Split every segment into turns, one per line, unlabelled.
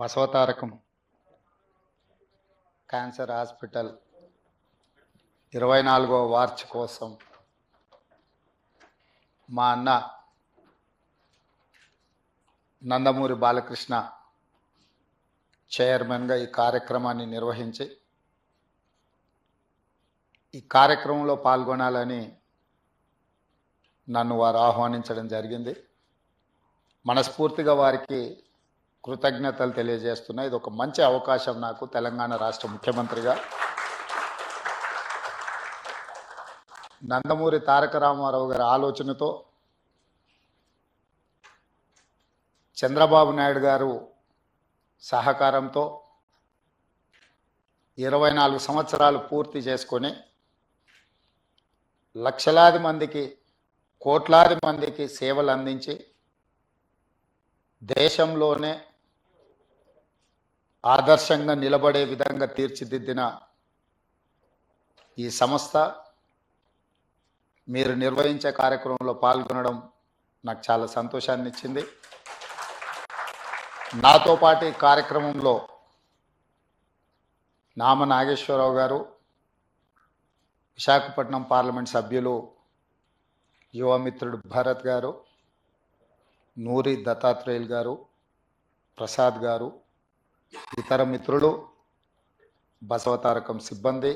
Basavatarakam cancer hospital 24వ వార్షికోత్సవం మా అన్న నందమూరి బాలకృష్ణ చైర్మన్గా ఈ కార్యక్రమాన్ని నిర్వహించి ఈ కార్యక్రమంలో పాల్గొనాలని నన్ను వారు ఆహ్వానించడం జరిగింది. మనస్ఫూర్తిగా వారికి కృతజ్ఞతలు తెలియజేస్తున్నా. ఇది ఒక మంచి అవకాశం నాకు తెలంగాణ రాష్ట్ర ముఖ్యమంత్రిగా. నందమూరి తారక రామారావు గారి ఆలోచనతో చంద్రబాబు నాయుడు గారు సహకారంతో 24 సంవత్సరాలు పూర్తి చేసుకొని లక్షలాది మందికి కోట్లాది మందికి సేవలు అందించి దేశంలోనే ఆదర్శంగా నిలబడే విధంగా తీర్చిదిద్దిన ఈ సంస్థ మీరు నిర్వహించే కార్యక్రమంలో పాల్గొనడం నాకు చాలా సంతోషాన్ని ఇచ్చింది. నాతో పాటు ఈ కార్యక్రమంలో నామ నాగేశ్వరరావు గారు, విశాఖపట్నం పార్లమెంట్ సభ్యులు యువమిత్రుడు భరత్ గారు, నూరి దత్తాత్రేయులు గారు, ప్రసాద్ గారు, ఇతర మిత్రులు, బసవతారకం సిబ్బంది,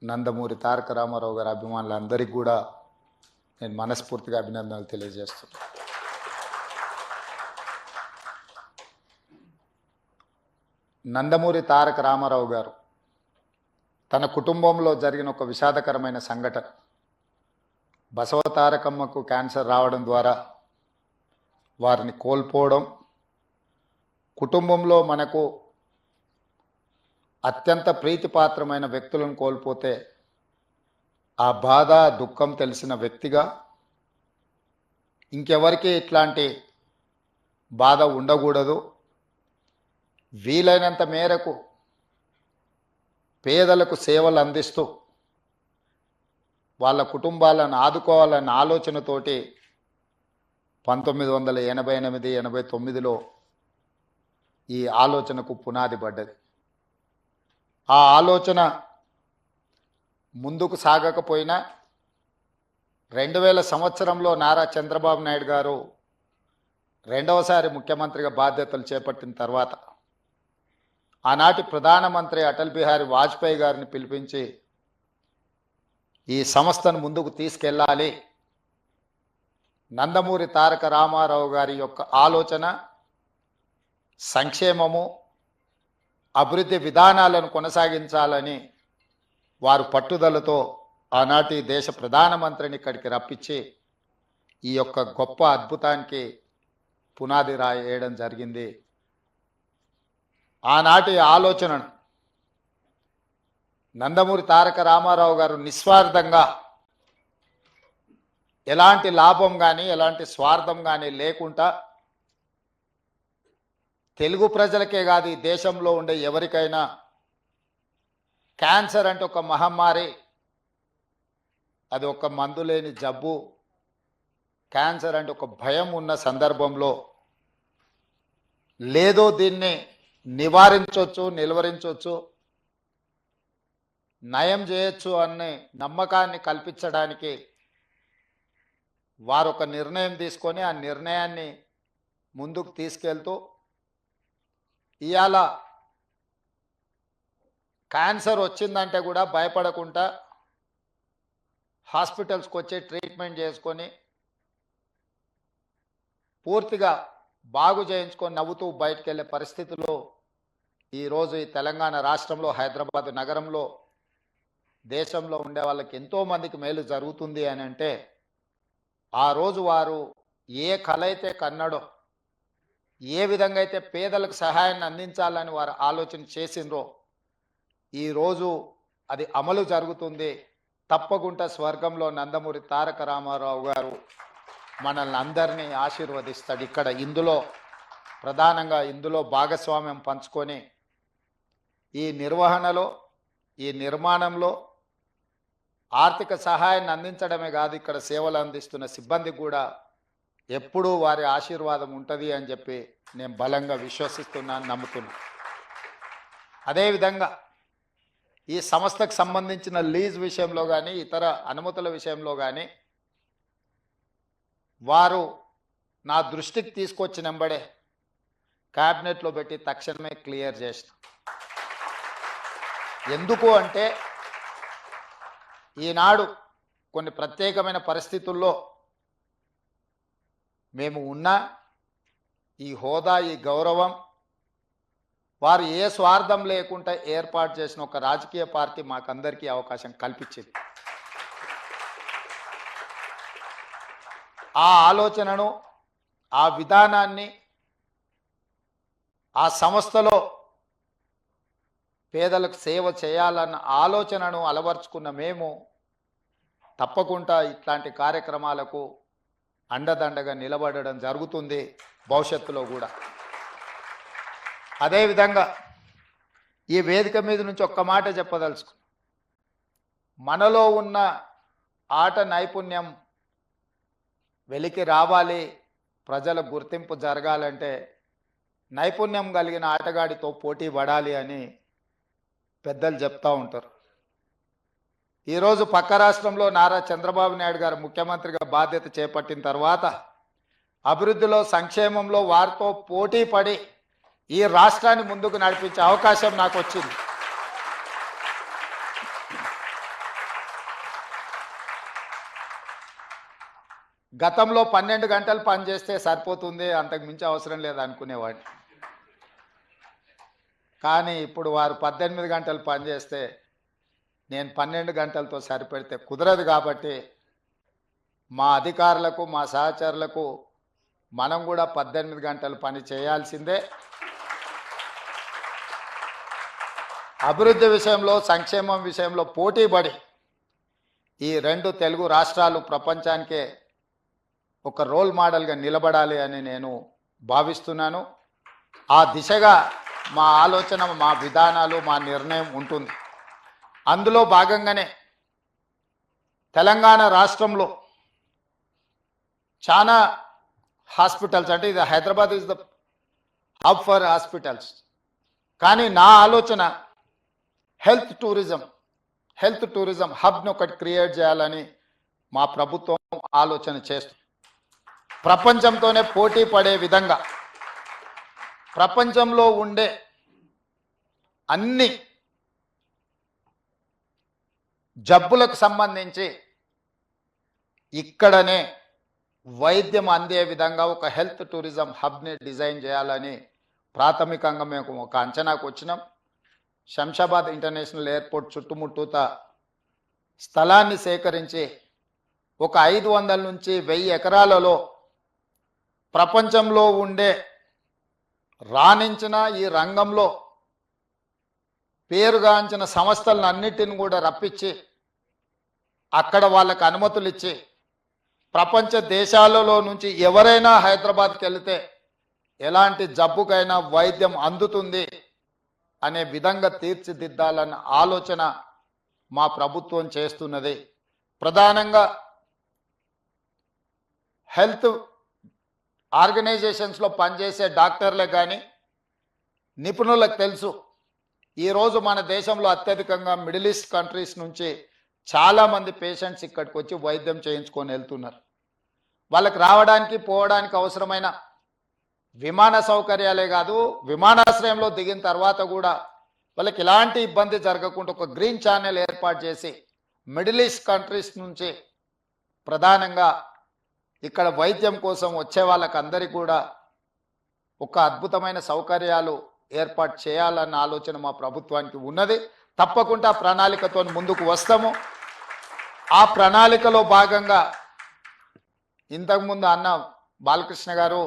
నందమూరి తారక రామారావు గారి అభిమానులందరికీ కూడా నేను మనస్ఫూర్తిగా అభినందనలు తెలియజేస్తున్నాను. నందమూరి తారక రామారావు గారు తన కుటుంబంలో జరిగిన ఒక విషాదకరమైన సంఘటన, బసవతారకమ్మకు క్యాన్సర్ రావడం ద్వారా వారిని కోల్పోవడం, కుటుంబంలో మనకు అత్యంత ప్రీతిపాత్రమైన వ్యక్తులను కోల్పోతే ఆ బాధ దుఃఖం తెలిసిన వ్యక్తిగా ఇంకెవరికి ఇట్లాంటి బాధ ఉండకూడదు, వీలైనంత మేరకు పేదలకు సేవలు అందిస్తూ వాళ్ళ కుటుంబాలను ఆదుకోవాలన్న ఆలోచనతోటి 1988-89లో ఈ ఆలోచనకు పునాది పడ్డది. ఆ ఆలోచన ముందుకు సాగకపోయినా 2000 సంవత్సరంలో నారా చంద్రబాబు నాయుడు గారు రెండవసారి ముఖ్యమంత్రిగా బాధ్యతలు చేపట్టిన తర్వాత ఆనాటి ప్రధానమంత్రి అటల్ బిహారీ వాజ్పేయి గారిని పిలిపించి ఈ సంస్థను ముందుకు తీసుకెళ్ళాలి, నందమూరి తారక రామారావు గారి యొక్క ఆలోచన, సంక్షేమము, అభివృద్ధి విధానాలను కొనసాగించాలని వారు పట్టుదలతో ఆనాటి దేశ ప్రధానమంత్రిని ఇక్కడికి రప్పించి ఈ యొక్క గొప్ప అద్భుతానికి పునాది రాయడం జరిగింది. ఆనాటి ఆలోచనను నందమూరి తారక రామారావు గారు నిస్వార్థంగా ఎలాంటి లాభం కానీ ఎలాంటి స్వార్థం కానీ లేకుండా తెలుగు ప్రజలకే కాదు ఈ దేశంలో ఉండే ఎవరికైనా క్యాన్సర్ అంటే ఒక మహమ్మారి, అది ఒక మందు లేని జబ్బు, క్యాన్సర్ అంటే ఒక భయం ఉన్న సందర్భంలో లేదో దీన్ని నివారించవచ్చు, నిలువరించవచ్చు, నయం చేయొచ్చు అనే నమ్మకాన్ని కల్పించడానికి వారు ఒక నిర్ణయం తీసుకొని ఆ నిర్ణయాన్ని ముందుకు తీసుకెళ్తూ ఇవాళ క్యాన్సర్ వచ్చిందంటే కూడా భయపడకుండా హాస్పిటల్స్కి వచ్చి ట్రీట్మెంట్ చేసుకొని పూర్తిగా బాగు చేయించుకొని నవ్వుతూ బయటకు వెళ్ళే పరిస్థితుల్లో ఈరోజు ఈ తెలంగాణ రాష్ట్రంలో, హైదరాబాద్ నగరంలో, దేశంలో ఉండే వాళ్ళకి ఎంతోమందికి మేలు జరుగుతుంది అని అంటే ఆ రోజు వారు ఏ కళ అయితే కన్నాడో, ఏ విధంగా అయితే పేదలకు సహాయాన్ని అందించాలని వారు ఆలోచన చేసిండ్రో ఈరోజు అది అమలు జరుగుతుంది. తప్పకుండా స్వర్గంలో నందమూరి తారక రామారావు గారు మనల్ని అందరినీ ఆశీర్వదిస్తాడు. ఇక్కడ ఇందులో ప్రధానంగా భాగస్వామ్యం పంచుకొని ఈ నిర్వహణలో, ఈ నిర్మాణంలో ఆర్థిక సహాయాన్ని అందించడమే కాదు, ఇక్కడ సేవలు అందిస్తున్న సిబ్బంది కూడా ఎప్పుడూ వారి ఆశీర్వాదం ఉంటుంది అని చెప్పి నేను బలంగా విశ్వసిస్తున్నాను, నమ్ముతున్నాను. అదేవిధంగా ఈ సంస్థకు సంబంధించిన లీజ్ విషయంలో కానీ ఇతర అనుమతుల విషయంలో కానీ వారు నా దృష్టికి తీసుకొచ్చినంబడే క్యాబినెట్లో పెట్టి తక్షణమే క్లియర్ చేసిన. ఎందుకు అంటే ఈనాడు కొన్ని ప్రత్యేకమైన పరిస్థితుల్లో మేము ఉన్న ఈ హోదా, ఈ గౌరవం వారు ఏ స్వార్థం లేకుండా ఏర్పాటు చేసిన ఒక రాజకీయ పార్టీ మాకందరికీ అవకాశం కల్పించింది. ఆ ఆలోచనను, ఆ విధానాన్ని ఆ సంస్థలో పేదలకు సేవ చేయాలన్న ఆలోచనను అలవర్చుకున్న మేము తప్పకుండా ఇట్లాంటి కార్యక్రమాలకు అండదండగా నిలబడడం జరుగుతుంది భవిష్యత్తులో కూడా. అదేవిధంగా ఈ వేదిక మీద నుంచి ఒక్క మాట చెప్పదలుచుకున్నాం. మనలో ఉన్న ఆట నైపుణ్యం వెలికి రావాలి, ప్రజల గుర్తింపు జరగాలంటే నైపుణ్యం కలిగిన ఆటగాడితో పోటీ పడాలి అని పెద్దలు చెప్తూ ఉంటారు. ఈరోజు పక్క రాష్ట్రంలో నారా చంద్రబాబు నాయుడు గారు ముఖ్యమంత్రిగా బాధ్యత చేపట్టిన తర్వాత అభివృద్ధిలో, సంక్షేమంలో వారితో పోటీ పడి ఈ రాష్ట్రాన్ని ముందుకు నడిపించే అవకాశం నాకు వచ్చింది. గతంలో 12 గంటలు పనిచేస్తే సరిపోతుంది, అంతకు మించి అవసరం లేదు అనుకునేవాడిని. కానీ ఇప్పుడు వారు 18 గంటలు పనిచేస్తే నేను 12 గంటలతో సరిపెడితే కుదరదు. కాబట్టి మా అధికారులకు, మా సహచరులకు మనం కూడా 18 గంటలు పని చేయాల్సిందే. అభివృద్ధి విషయంలో, సంక్షేమం విషయంలో పోటీపడి ఈ 2 తెలుగు రాష్ట్రాలు ప్రపంచానికే ఒక రోల్ మోడల్గా నిలబడాలి అని నేను భావిస్తున్నాను. ఆ దిశగా మా ఆలోచన, మా విధానాలు, మా నిర్ణయం ఉంటుంది. అందులో భాగంగానే తెలంగాణ రాష్ట్రంలో చాలా హాస్పిటల్స్, అంటే ఇది Hyderabad is the hub for hospitals, కానీ నా ఆలోచన హెల్త్ టూరిజం హబ్ను ఒకటి క్రియేట్ చేయాలని మా ప్రభుత్వం ఆలోచన చేస్తుంది. ప్రపంచంతోనే పోటీ పడే విధంగా ప్రపంచంలో ఉండే అన్ని జబ్బులకు సంబంధించి ఇక్కడనే వైద్యం అందే విధంగా ఒక హెల్త్ టూరిజం హబ్ని డిజైన్ చేయాలని ప్రాథమికంగా మేము ఒక అంచనాకు వచ్చినాం. శంషాబాద్ ఇంటర్నేషనల్ ఎయిర్పోర్ట్ చుట్టుముట్టూత స్థలాన్ని సేకరించి ఒక 500 నుంచి 1000 ఎకరాలలో ప్రపంచంలో ఉండే రాణించిన ఈ రంగంలో పేరుగాంచిన సంస్థలను అన్నిటిని కూడా రప్పించి అక్కడ వాళ్ళకు అనుమతులు ఇచ్చి ప్రపంచ దేశాలలో నుంచి ఎవరైనా హైదరాబాద్కి వెళితే ఎలాంటి జబ్బుకైనా వైద్యం అందుతుంది అనే విధంగా తీర్చిదిద్దాలన్న ఆలోచన మా ప్రభుత్వం చేస్తున్నది. ప్రధానంగా హెల్త్ ఆర్గనైజేషన్స్లో పనిచేసే డాక్టర్లే కానీ నిపుణులకు తెలుసు, ఈరోజు మన దేశంలో అత్యధికంగా మిడిల్ ఈస్ట్ కంట్రీస్ నుంచి చాలామంది పేషెంట్స్ ఇక్కడికి వచ్చి వైద్యం చేయించుకొని వెళ్తున్నారు. వాళ్ళకి రావడానికి పోవడానికి అవసరమైన విమాన సౌకర్యాలే కాదు, విమానాశ్రయంలో దిగిన తర్వాత కూడా వాళ్ళకి ఎలాంటి ఇబ్బంది జరగకుండా ఒక గ్రీన్ ఛానల్ ఏర్పాటు చేసి మిడిల్ ఈస్ట్ కంట్రీస్ నుంచి ప్రధానంగా ఇక్కడ వైద్యం కోసం వచ్చే వాళ్ళకందరికీ కూడా ఒక అద్భుతమైన సౌకర్యాలు ఏర్పాటు చేయాలన్న ఆలోచన మా ప్రభుత్వానికి ఉన్నది. తప్పకుండా ప్రణాళికతో ముందుకు వస్తాము. ఆ ప్రణాళికలో భాగంగా ఇంతకుముందు అన్న బాలకృష్ణ గారు,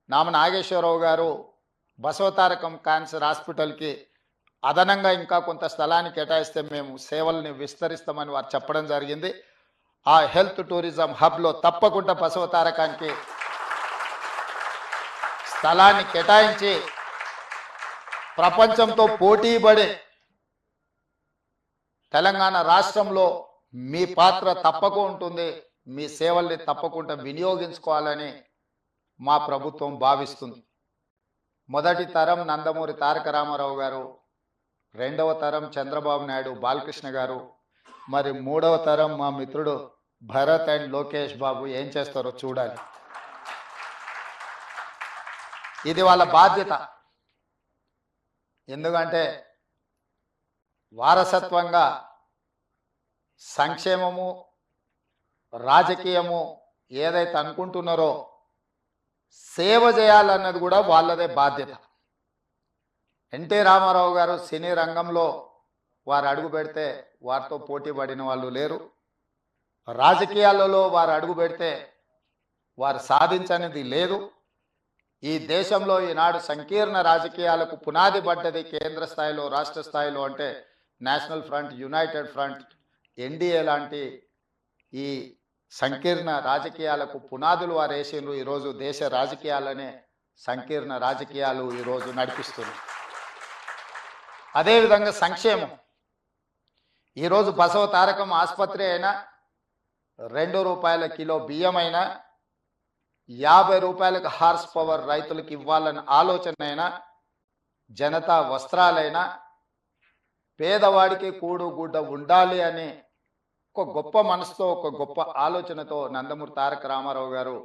నామ నాగేశ్వరరావు గారు బసవతారకం క్యాన్సర్ హాస్పిటల్కి అదనంగా ఇంకా కొంత స్థలాన్ని కేటాయిస్తే మేము సేవల్ని విస్తరిస్తామని వారు చెప్పడం జరిగింది. ఆ హెల్త్ టూరిజం హబ్లో తప్పకుండా బసవతారకానికి స్థలాన్ని కేటాయించి ప్రపంచంతో పోటీపడే తెలంగాణ రాష్ట్రంలో మీ పాత్ర తప్పక ఉంటుంది. మీ సేవల్ని తప్పకుండా వినియోగించుకోవాలని మా ప్రభుత్వం భావిస్తుంది. మొదటి తరం నందమూరి తారక రామారావు గారు, రెండవ తరం చంద్రబాబు నాయుడు బాలకృష్ణ గారు, మరి మూడవ తరం మా మిత్రుడు భరత్ అండ్ లోకేష్ బాబు ఏం చేస్తారో చూడాలి. ఇది వాళ్ళ బాధ్యత. ఎందుకంటే వారసత్వంగా సంక్షేమము, రాజకీయము ఏదైతే అనుకుంటున్నారో సేవ చేయాలన్నది కూడా వాళ్ళదే బాధ్యత. ఎన్టీ రామారావు గారు సినీ రంగంలో వారు అడుగు పెడితే వారితో పోటీ పడిన వాళ్ళు లేరు. రాజకీయాలలో వారు అడుగు పెడితే వారు సాధించనిది లేదు. ఈ దేశంలో ఈనాడు సంకీర్ణ రాజకీయాలకు పునాది పడ్డది కేంద్ర స్థాయిలో, రాష్ట్ర స్థాయిలో అంటే national front, United front, NDA లాంటి ఈ సంకీర్ణ రాజకీయాలకు పునాదులు వారు వేసిండ్రు. ఈరోజు దేశ రాజకీయాలనే సంకీర్ణ రాజకీయాలు ఈరోజు నడిపిస్తుంది. అదేవిధంగా సంక్షేమం. ఈరోజు బసవ తారకం ఆసుపత్రి అయినా, ₹2 కిలో బియ్యం అయినా, ₹50 హార్స్ పవర్ రైతులకు ఇవ్వాలన్న ఆలోచన అయినా, జనతా వస్త్రాలైనా, పేదవాడికి కూడు గుడ్డ ఉండాలి అని ఒక గొప్ప మనసుతో, ఒక గొప్ప ఆలోచనతో నందమూరి తారక రామారావు గారు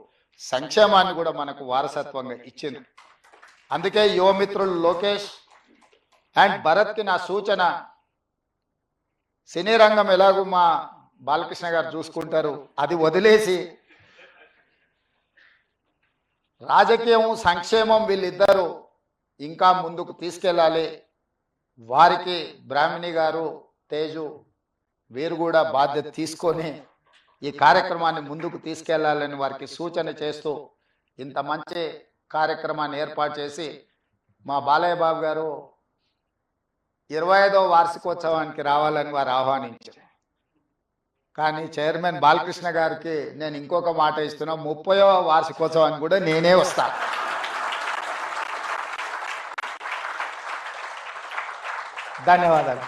సంక్షేమాన్ని కూడా మనకు వారసత్వంగా ఇచ్చింది. అందుకే యువమిత్రులు లోకేష్ అండ్ భరత్కి నా సూచన, సినీ రంగం ఎలాగూ మా బాలకృష్ణ గారు చూసుకుంటారు, అది వదిలేసి రాజకీయం, సంక్షేమం వీళ్ళిద్దరూ ఇంకా ముందుకు తీసుకెళ్ళాలి. వారికి బ్రాహ్మణి గారు, తేజు వీరు కూడా బాధ్యత తీసుకొని ఈ కార్యక్రమాన్ని ముందుకు తీసుకెళ్లాలని వారికి సూచన చేస్తూ ఇంత మంచి కార్యక్రమాన్ని ఏర్పాటు చేసి మా బాలయ్య బాబు గారు 25వ వార్షికోత్సవానికి రావాలని వారు ఆహ్వానించారు. కానీ చైర్మన్ బాలకృష్ణ గారికి నేను ఇంకొక మాట ఇస్తున్నా, 30వ వార్షికోత్సవానికి కూడా నేనే వస్తా. ధన్యవాదాలు.